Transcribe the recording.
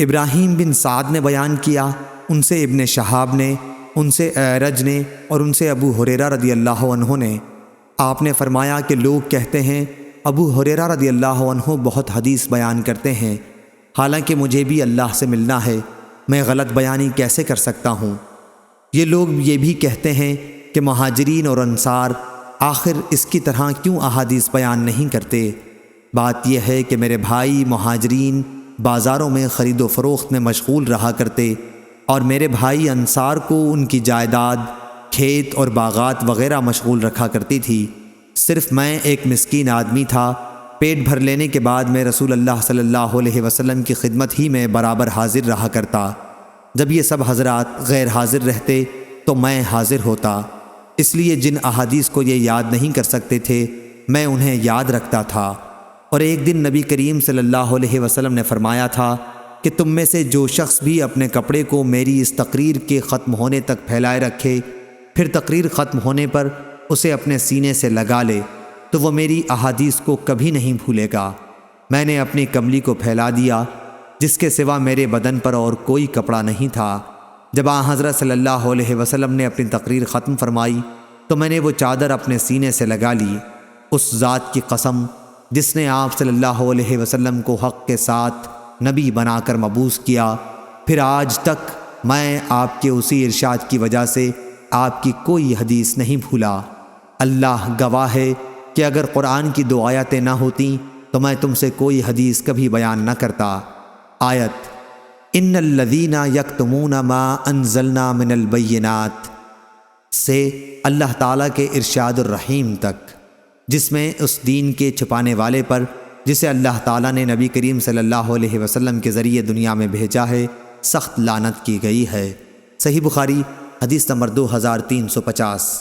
ابراہیم بن سعد نے بیان کیا، ان سے ابن شہاب نے، ان سے اعرج نے اور ان سے ابو ہریرہ رضی اللہ عنہ نے۔ آپ نے فرمایا کہ لوگ کہتے ہیں ابو ہریرہ رضی اللہ عنہ بہت حدیث بیان کرتے ہیں، حالانکہ مجھے بھی اللہ سے ملنا ہے، میں غلط بیانی کیسے کر سکتا ہوں؟ یہ لوگ یہ بھی کہتے ہیں کہ مہاجرین اور انصار آخر اس کی طرح کیوں احادیث بیان نہیں کرتے؟ بات یہ ہے کہ میرے بھائی مہاجرین بازاروں میں خرید و فروخت میں مشغول رہا کرتے، اور میرے بھائی انصار کو ان کی جائیداد، کھیت اور باغات وغیرہ مشغول رکھا کرتی تھی۔ صرف میں ایک مسکین آدمی تھا، پیٹ بھر لینے کے بعد میں رسول اللہ صلی اللہ علیہ وسلم کی خدمت ہی میں برابر حاضر رہا کرتا۔ جب یہ سب حضرات غیر حاضر رہتے تو میں حاضر ہوتا، اس لیے جن احادیث کو یہ یاد نہیں کر سکتے تھے میں انہیں یاد رکھتا تھا۔ اور ایک دن نبی کریم صلی اللہ علیہ وسلم نے فرمایا تھا کہ تم میں سے جو شخص بھی اپنے کپڑے کو میری اس تقریر کے ختم ہونے تک پھیلائے رکھے، پھر تقریر ختم ہونے پر اسے اپنے سینے سے لگا لے، تو وہ میری احادیث کو کبھی نہیں بھولے گا۔ میں نے اپنی کملی کو پھیلا دیا جس کے سوا میرے بدن پر اور کوئی کپڑا نہیں تھا۔ جب حضرت صلی اللہ علیہ وسلم نے اپنی تقریر ختم فرمائی تو میں نے وہ چادر اپنے سینے سے لگا لی۔ اس ذات کی قسم جس نے آپ صلی اللہ علیہ وسلم کو حق کے ساتھ نبی بنا کر مبعوث کیا، پھر آج تک میں آپ کے اسی ارشاد کی وجہ سے آپ کی کوئی حدیث نہیں بھولا۔ اللہ گواہ ہے کہ اگر قرآن کی 2 آیتیں نہ ہوتیں تو میں تم سے کوئی حدیث کبھی بیان نہ کرتا۔ آیت ان الذین یکتمون ما انزلنا من البینات سے اللہ تعالیٰ کے ارشاد الرحیم تک، جس میں اس دین کے چھپانے والے پر جسے اللہ تعالیٰ نے نبی کریم صلی اللہ علیہ وسلم کے ذریعے دنیا میں بھیجا ہے سخت لعنت کی گئی ہے۔ صحیح بخاری حدیث نمبر 2350۔